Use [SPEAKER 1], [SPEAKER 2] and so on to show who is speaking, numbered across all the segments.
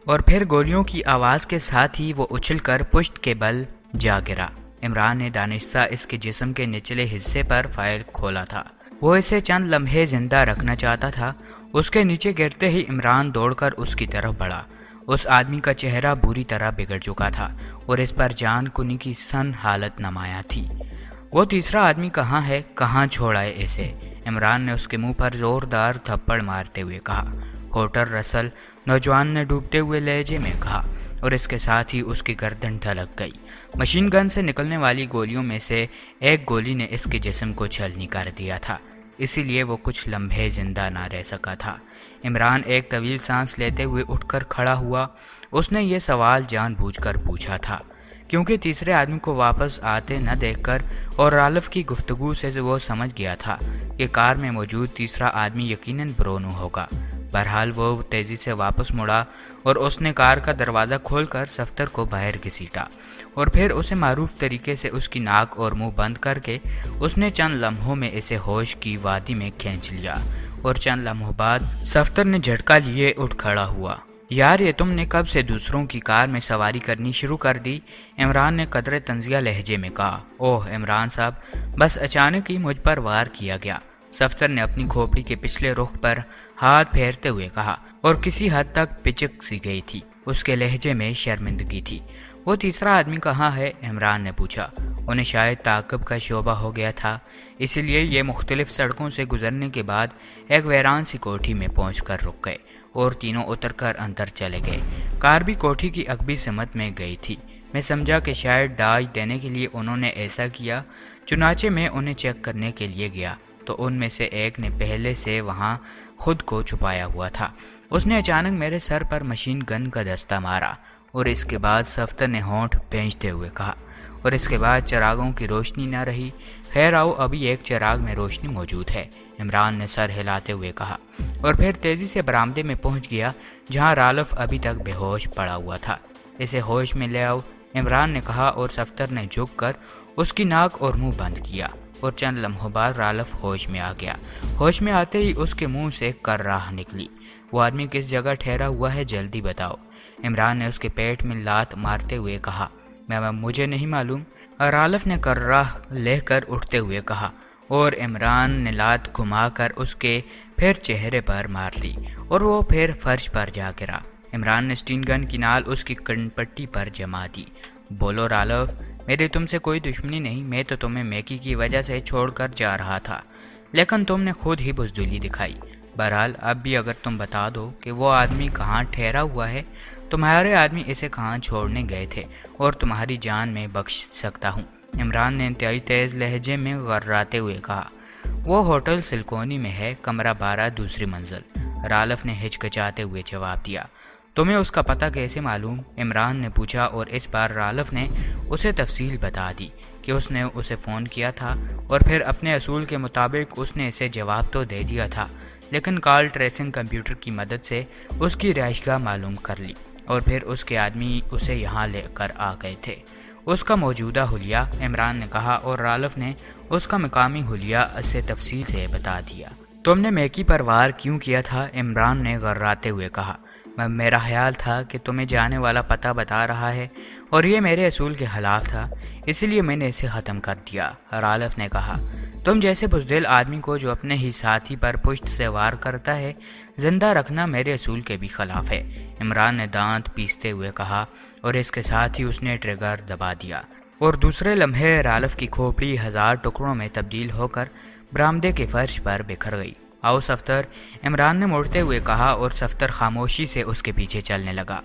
[SPEAKER 1] اور پھر گولیوں کی آواز کے ساتھ ہی وہ اچھل کر پشت کے بل جا گرا۔ عمران نے دانستہ اس کے جسم کے نچلے حصے پر فائل کھولا تھا۔ وہ اسے چند لمحے زندہ رکھنا چاہتا تھا۔ اس کے نیچے گرتے ہی عمران دوڑ کر اس کی طرف بڑھا۔ اس آدمی کا چہرہ بری طرح بگڑ چکا تھا اور اس پر جان کنی کی سن حالت نمایاں تھی۔ وہ تیسرا آدمی کہاں ہے؟ کہاں چھوڑائے اسے؟ عمران نے اس کے منہ پر زوردار تھپڑ مارتے ہوئے کہا۔ ہوٹل رسل، نوجوان نے ڈوبتے ہوئے لہجے میں کہا، اور اس کے ساتھ ہی اس کی گردن ڈھلک گئی۔ مشین گن سے نکلنے والی گولیوں میں سے ایک گولی نے اس کے جسم کو چھلنی کر دیا تھا، اسی لیے وہ کچھ لمحے زندہ نہ رہ سکا تھا۔ عمران ایک طویل سانس لیتے ہوئے اٹھ کر کھڑا ہوا۔ اس نے یہ سوال جان بوجھ کر پوچھا تھا، کیونکہ تیسرے آدمی کو واپس آتے نہ دیکھ کر اور رالف کی گفتگو سے وہ سمجھ گیا تھا کہ کار میں موجود تیسرا آدمی یقیناً برونو ہوگا۔ بہرحال وہ تیزی سے واپس مڑا اور اس نے کار کا دروازہ کھول کر صفدر کو باہر گھسیٹا، اور پھر اسے معروف طریقے سے اس کی ناک اور منہ بند کر کے اس نے چند لمحوں میں اسے ہوش کی وادی میں کھینچ لیا، اور چند لمحوں بعد صفدر نے جھٹکا لیے اٹھ کھڑا ہوا۔ یار، یہ تم نے کب سے دوسروں کی کار میں سواری کرنی شروع کر دی؟ عمران نے قدرے طنزیہ لہجے میں کہا۔ اوہ عمران صاحب، بس اچانک ہی مجھ پر وار کیا گیا، صفدر نے اپنی کھوپڑی کے پچھلے رخ پر ہاتھ پھیرتے ہوئے کہا، اور کسی حد تک پچک سی گئی تھی۔ اس کے لہجے میں شرمندگی تھی۔ وہ تیسرا آدمی کہاں ہے؟ عمران نے پوچھا۔ انہیں شاید تعاقب کا شعبہ ہو گیا تھا، اسی لیے یہ مختلف سڑکوں سے گزرنے کے بعد ایک ویران سی کوٹھی میں پہنچ کر رک گئے، اور تینوں اتر کر اندر چلے گئے۔ کار بھی کوٹھی کی عقبی سمت میں گئی تھی۔ میں سمجھا کہ شاید ڈاج دینے کے لیے انہوں نے ایسا کیا، چنانچہ میں انہیں چیک کرنے کے لیے گیا تو ان میں سے ایک نے پہلے سے وہاں خود کو چھپایا ہوا تھا۔ اس نے اچانک میرے سر پر مشین گن کا دستہ مارا، اور اس کے بعد صفدر نے ہونٹ بھینچتے ہوئے کہا، اور اس کے بعد چراغوں کی روشنی نہ رہی۔ خیر آؤ، ابھی ایک چراغ میں روشنی موجود ہے، عمران نے سر ہلاتے ہوئے کہا، اور پھر تیزی سے برآمدے میں پہنچ گیا جہاں رالف ابھی تک بے ہوش پڑا ہوا تھا۔ اسے ہوش میں لے آؤ، عمران نے کہا، اور صفدر نے جھک کر اس کی ناک اور منہ بند کیا، اور چند لمحوں بعد رالف ہوش میں آ گیا۔ ہوش میں آتے ہی اس کے منہ سے کرراہ نکلی۔ وہ آدمی کس جگہ ٹھہرا ہوا ہے؟ جلدی بتاؤ، عمران نے اس کے پیٹ میں لات مارتے ہوئے کہا۔ مجھے نہیں معلوم، رالف نے کرراہ لے کر اٹھتے ہوئے کہا، اور عمران نے لات گھما کر اس کے پھر چہرے پر مار دی، اور وہ پھر فرش پر جا گرا۔ عمران نے سٹین گن کی نال اس کی کن پٹی پر جما دی۔ بولو رالف، میری تم سے کوئی دشمنی نہیں، میں تو تمہیں میکی کی وجہ سے چھوڑ کر جا رہا تھا، لیکن تم نے خود ہی بزدلی دکھائی۔ بہرحال اب بھی اگر تم بتا دو کہ وہ آدمی کہاں ٹھہرا ہوا ہے، تمہارے آدمی اسے کہاں چھوڑنے گئے تھے، اور تمہاری جان میں بخش سکتا ہوں، عمران نے انتہائی تیز لہجے میں غراتے ہوئے کہا۔ وہ ہوٹل سلکونی میں ہے، کمرہ 12، دوسری منزل، رالف نے ہچکچاتے ہوئے جواب دیا۔ تمہیں اس کا پتہ کیسے معلوم؟ عمران نے پوچھا، اور اس بار رالف نے اسے تفصیل بتا دی کہ اس نے اسے فون کیا تھا، اور پھر اپنے اصول کے مطابق اس نے اسے جواب تو دے دیا تھا، لیکن کال ٹریسنگ کمپیوٹر کی مدد سے اس کی رہائش گاہ معلوم کر لی، اور پھر اس کے آدمی اسے یہاں لے کر آ گئے تھے۔ اس کا موجودہ حلیہ، عمران نے کہا، اور رالف نے اس کا مقامی حلیہ اسے تفصیل سے بتا دیا۔ تم نے میکی پر وار کیوں کیا تھا؟ عمران نے غراتے ہوئے کہا۔ میرا خیال تھا کہ تمہیں جانے والا پتہ بتا رہا ہے، اور یہ میرے اصول کے خلاف تھا، اسی لیے میں نے اسے ختم کر دیا، رالف نے کہا۔ تم جیسے بزدل آدمی کو جو اپنے ہی ساتھی پر پشت سے وار کرتا ہے زندہ رکھنا میرے اصول کے بھی خلاف ہے، عمران نے دانت پیستے ہوئے کہا، اور اس کے ساتھ ہی اس نے ٹریگر دبا دیا، اور دوسرے لمحے رالف کی کھوپڑی 1000 ٹکڑوں میں تبدیل ہو کر برآمدے کے فرش پر بکھر گئی۔ آؤ صفدر، عمران نے مڑتے ہوئے کہا، اور صفدر خاموشی سے اس کے پیچھے چلنے لگا۔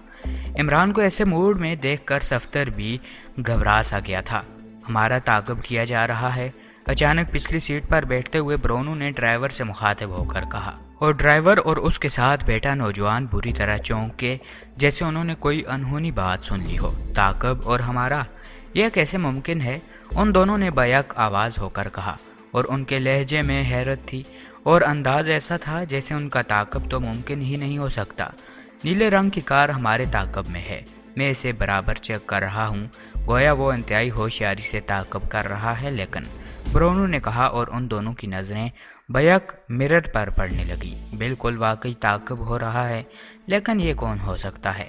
[SPEAKER 1] عمران کو ایسے موڈ میں دیکھ کر صفدر بھی گھبرا سا گیا تھا۔ ہمارا تعاقب کیا جا رہا ہے، اچانک پچھلی سیٹ پر بیٹھتے ہوئے برونو نے ڈرائیور سے مخاطب ہو کر کہا، اور ڈرائیور اور اس کے ساتھ بیٹھا نوجوان بری طرح چونک کے جیسے انہوں نے کوئی انہونی بات سن لی ہو۔ تعاقب اور ہمارا، یہ کیسے ممکن ہے؟ ان دونوں نے بیک آواز ہو کر کہا، اور ان کے لہجے میں حیرت تھی، اور انداز ایسا تھا جیسے ان کا تعاقب تو ممکن ہی نہیں ہو سکتا۔ نیلے رنگ کی کار ہمارے تعاقب میں ہے، میں اسے برابر چیک کر رہا ہوں، گویا وہ انتہائی ہوشیاری سے تعاقب کر رہا ہے، لیکن برونو نے کہا، اور ان دونوں کی نظریں بیک مرر پر پڑنے لگیں۔ بالکل واقعی تعاقب ہو رہا ہے، لیکن یہ کون ہو سکتا ہے؟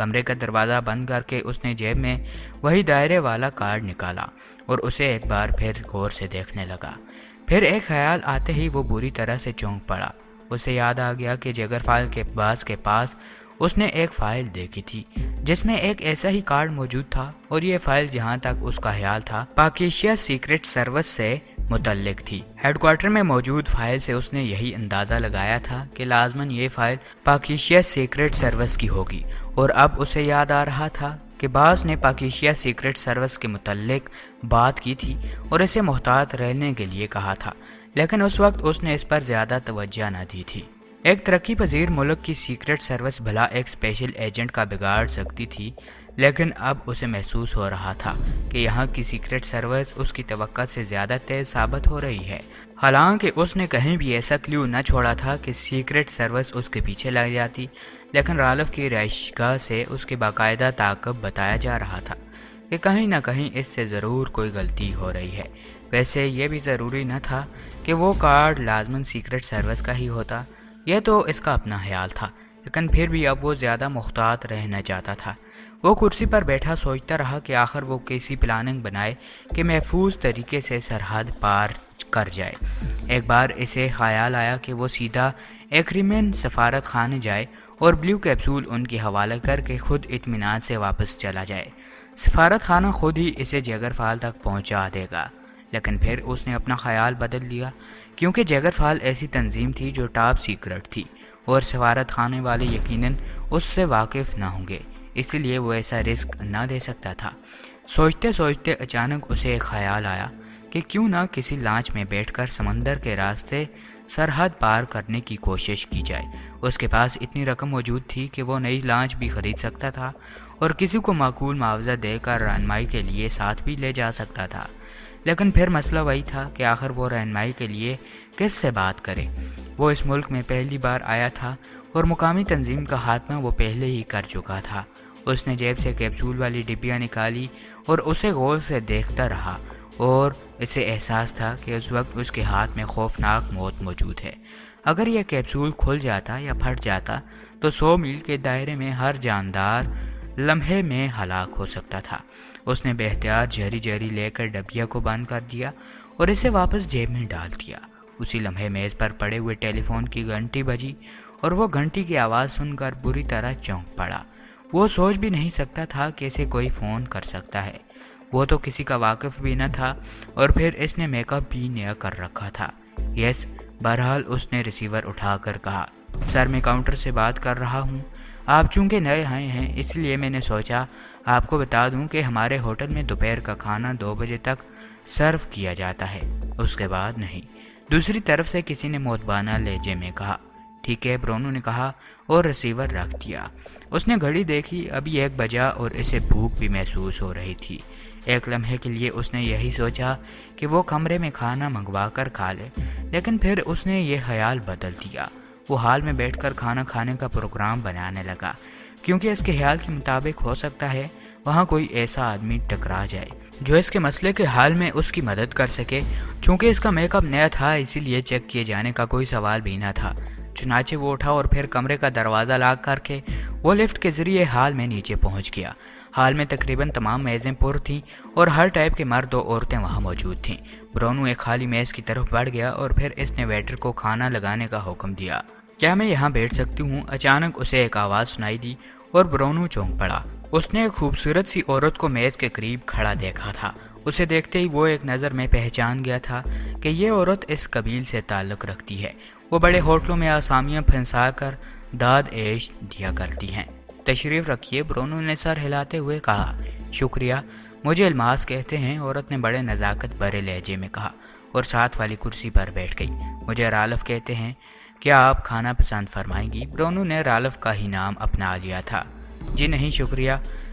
[SPEAKER 1] کمرے کا دروازہ بند کر کے اس نے جیب میں وہی دائرے والا کارڈ نکالا اور اسے ایک بار پھر غور سے دیکھنے لگا۔ پھر ایک خیال آتے ہی وہ بری طرح سے چونک پڑا۔ اسے یاد آ گیا کہ جگر فائل کے باز کے پاس اس نے ایک فائل دیکھی تھی جس میں ایک ایسا ہی کارڈ موجود تھا، اور یہ فائل جہاں تک اس کا خیال تھا پاکیشیا سیکرٹ سروس سے متعلق تھی۔ ہیڈ کوارٹر میں موجود فائل سے اس نے یہی اندازہ لگایا تھا کہ لازماً یہ فائل پاکیشیا سیکرٹ سروس کی ہوگی، اور اب اسے یاد آ رہا تھا کہ باز نے پاکیشیا سیکرٹ سروس کے متعلق بات کی تھی اور اسے محتاط رہنے کے لیے کہا تھا، لیکن اس وقت اس نے اس پر زیادہ توجہ نہ دی تھی۔ ایک ترقی پذیر ملک کی سیکرٹ سروس بھلا ایک اسپیشل ایجنٹ کا بگاڑ سکتی تھی، لیکن اب اسے محسوس ہو رہا تھا کہ یہاں کی سیکرٹ سروس اس کی توقع سے زیادہ تیز ثابت ہو رہی ہے۔ حالانکہ اس نے کہیں بھی ایسا کلیو نہ چھوڑا تھا کہ سیکرٹ سروس اس کے پیچھے لگ جاتی، لیکن رالف کی رہائش گاہ سے اس کے باقاعدہ تعاقب بتایا جا رہا تھا کہ کہیں نہ کہیں اس سے ضرور کوئی غلطی ہو رہی ہے۔ ویسے یہ بھی ضروری نہ تھا کہ وہ کارڈ لازماً سیکرٹ سروس کا ہی ہوتا، یہ تو اس کا اپنا خیال تھا، لیکن پھر بھی اب وہ زیادہ محتاط رہنا چاہتا تھا۔ وہ کرسی پر بیٹھا سوچتا رہا کہ آخر وہ کیسی پلاننگ بنائے کہ محفوظ طریقے سے سرحد پار کر جائے۔ ایک بار اسے خیال آیا کہ وہ سیدھا ایکریمن سفارت خانے جائے اور بلیو کیپسول ان کے حوالے کر کے خود اطمینان سے واپس چلا جائے۔ سفارت خانہ خود ہی اسے جگر فال تک پہنچا دے گا، لیکن پھر اس نے اپنا خیال بدل لیا، کیونکہ جگر فال ایسی تنظیم تھی جو ٹاپ سیکرٹ تھی اور سفارت خانے والے یقیناً اس سے واقف نہ ہوں گے، اس لیے وہ ایسا رسک نہ لے سکتا تھا۔ سوچتے سوچتے اچانک اسے ایک خیال آیا کہ کیوں نہ کسی لانچ میں بیٹھ کر سمندر کے راستے سرحد پار کرنے کی کوشش کی جائے۔ اس کے پاس اتنی رقم موجود تھی کہ وہ نئی لانچ بھی خرید سکتا تھا اور کسی کو معقول معاوضہ دے کر رہنمائی کے لیے ساتھ بھی لے جا سکتا تھا، لیکن پھر مسئلہ وہی تھا کہ آخر وہ رہنمائی کے لیے کس سے بات کرے۔ وہ اس ملک میں پہلی بار آیا تھا اور مقامی تنظیم کا خاتمہ وہ پہلے ہی کر چکا تھا۔ اس نے جیب سے کیپسول والی ڈبیاں نکالی اور اسے غور سے دیکھتا رہا، اور اسے احساس تھا کہ اس وقت اس کے ہاتھ میں خوفناک موت موجود ہے۔ اگر یہ کیپسول کھل جاتا یا پھٹ جاتا تو 100 میل کے دائرے میں ہر جاندار لمحے میں ہلاک ہو سکتا تھا۔ اس نے بے اختیار جھری لے کر ڈبیا کو بند کر دیا اور اسے واپس جیب میں ڈال دیا۔ اسی لمحے میز پر پڑے ہوئے ٹیلی فون کی گھنٹی بجی اور وہ گھنٹی کی آواز سن کر بری طرح چونک پڑا۔ وہ سوچ بھی نہیں سکتا تھا کہ اسے کوئی فون کر سکتا ہے، وہ تو کسی کا واقف بھی نہ تھا، اور پھر اس نے میک اپ بھی نیا کر رکھا تھا۔ یس، بہرحال اس نے ریسیور اٹھا کر کہا، سر میں کاؤنٹر سے بات کر رہا ہوں، آپ چونکہ نئے آئے ہیں اس لیے میں نے سوچا آپ کو بتا دوں کہ ہمارے ہوٹل میں دوپہر کا کھانا 2 بجے تک سرو کیا جاتا ہے، اس کے بعد نہیں۔ دوسری طرف سے کسی نے مودبانہ لہجے میں کہا۔ ٹھیک ہے، برونو نے کہا اور ریسیور رکھ دیا۔ اس نے گھڑی دیکھی، ابھی 1 بجا اور اسے بھوک بھی محسوس ہو رہی تھی۔ ایک لمحے کے لیے اس نے یہی سوچا کہ وہ کمرے میں کھانا منگوا کر کھا لے، لیکن پھر اس نے یہ خیال بدل دیا۔ وہ ہال میں بیٹھ کر کھانا کھانے کا پروگرام بنانے لگا، کیونکہ اس کے خیال کے مطابق ہو سکتا ہے وہاں کوئی ایسا آدمی ٹکرا جائے جو اس کے مسئلے کے حل میں اس کی مدد کر سکے۔ چونکہ اس کا میک اپ نیا تھا اسی لیے چیک کیے جانے کا کوئی سوال بھی نہ تھا۔ چنانچہ وہ اٹھا اور پھر کمرے کا دروازہ لاک کر کے وہ لفٹ کے ذریعے ہال میں نیچے پہنچ گیا۔ ہال میں تقریباً تمام میزیں پر تھیں اور ہر ٹائپ کے مرد و عورتیں وہاں موجود تھیں۔ برونو ایک خالی میز کی طرف بڑھ گیا اور پھر اس نے ویٹر کو کھانا لگانے کا حکم دیا۔ کیا میں یہاں بیٹھ سکتی ہوں؟ اچانک اسے ایک آواز سنائی دی اور برونو چونک پڑا۔ اس نے ایک خوبصورت سی عورت کو میز کے قریب کھڑا دیکھا تھا۔ اسے دیکھتے ہی وہ ایک نظر میں پہچان گیا تھا کہ یہ عورت اس قبیل سے تعلق رکھتی ہے۔ وہ بڑے ہوٹلوں میں آسامیاں پھنسا کر داد عیش دیا کرتی ہیں۔ تشریف رکھیے، برونو نے سر ہلاتے ہوئے کہا۔ شکریہ، مجھے الماس کہتے ہیں، عورت نے بڑے نزاکت بھرے لہجے میں کہا اور ساتھ والی کرسی پر بیٹھ گئی۔ مجھے رالف کہتے ہیں، کیا آپ کھانا پسند فرمائیں گی؟ برونو نے رالف کا ہی نام اپنا لیا تھا۔ جی نہیں شکریہ،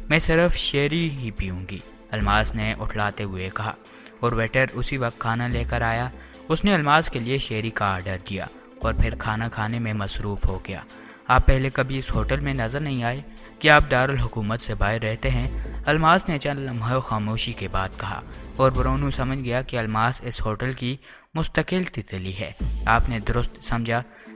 [SPEAKER 1] میں صرف شیری ہی پیوں گی، الماس نے اٹھلاتے ہوئے کہا، اور ویٹر اسی وقت کھانا لے کر آیا۔ اس نے الماس کے لیے شیری کا آرڈر دیا اور پھر کھانا کھانے میں مصروف ہو گیا۔ آپ پہلے کبھی اس ہوٹل میں نظر نہیں آئے؟ کیا آپ دارالحکومت سے باہر رہتے ہیں؟ الماس نے چند لمحہ خاموشی کے بعد کہا، اور برونو سمجھ گیا کہ الماس اس ہوٹل کی مستقل تتلی ہے۔ آپ نے درست سمجھا،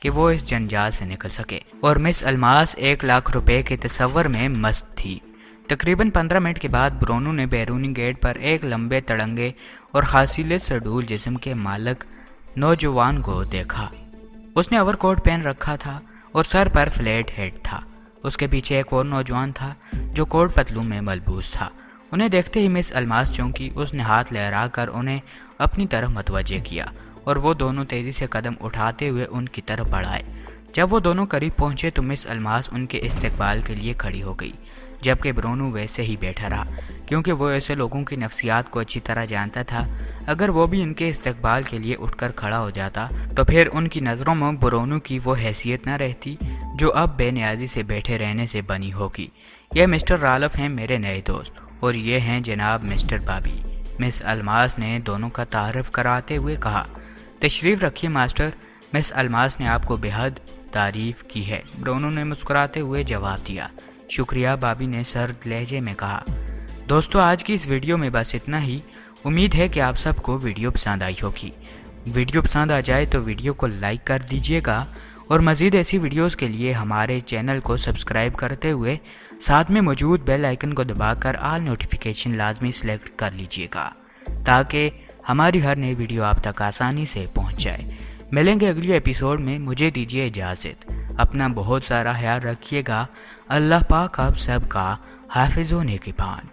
[SPEAKER 1] کہ وہ اس جنجال سے نکل سکے، اور مس الماس 1,00,000 روپے کے تصور میں مست تھی۔ تقریباً 15 منٹ کے بعد برونو نے بیرونی گیٹ پر ایک لمبے تڑنگے اور خاصیل سڈول جسم کے مالک نوجوان کو دیکھا۔ اس نے اوور کوٹ پہن رکھا تھا اور سر پر فلیٹ ہیڈ تھا۔ اس کے پیچھے ایک اور نوجوان تھا جو کوٹ پتلوں میں ملبوس تھا۔ انہیں دیکھتے ہی مس الماس چونکی، اس نے ہاتھ لہرا کر انہیں اپنی طرف متوجہ کیا اور وہ دونوں تیزی سے قدم اٹھاتے ہوئے ان کی طرف بڑھائے۔ جب وہ دونوں قریب پہنچے تو مس الماس ان کے استقبال کے لیے کھڑی ہو گئی، جبکہ برونو ویسے ہی بیٹھا رہا، کیونکہ وہ ایسے لوگوں کی نفسیات کو اچھی طرح جانتا تھا۔ اگر وہ بھی ان کے استقبال کے لیے اٹھ کر کھڑا ہو جاتا تو پھر ان کی نظروں میں برونو کی وہ حیثیت نہ رہتی جو اب بے نیازی سے بیٹھے رہنے سے بنی ہوگی۔ یہ مسٹر رالف ہیں میرے نئے دوست، اور یہ ہیں جناب مسٹر بابی، مس الماس نے دونوں کا تعارف کراتے ہوئے کہا۔ تشریف رکھیے ماسٹر، مس الماس نے آپ کو بے حد تعریف کی ہے، برونو نے مسکراتے ہوئے جواب دیا۔ شکریہ، بابی نے سرد لہجے میں کہا۔ دوستو، آج کی اس ویڈیو میں بس اتنا ہی۔ امید ہے کہ آپ سب کو ویڈیو پسند آئی ہوگی۔ ویڈیو پسند آ جائے تو ویڈیو کو لائک کر دیجیے گا، اور مزید ایسی ویڈیوز کے لیے ہمارے چینل کو سبسکرائب کرتے ہوئے ساتھ میں موجود بیل آئیکن کو دبا کر آل نوٹیفیکیشن لازمی سلیکٹ کر لیجیے گا، تاکہ ہماری ہر نئی ویڈیو آپ تک آسانی سے پہنچ جائے۔ ملیں گے اگلی ایپیسوڈ میں، مجھے دیجیے اجازت۔ اپنا بہت سارا خیال رکھیے گا۔ اللہ پاک آپ سب کا حافظ و نگہبان۔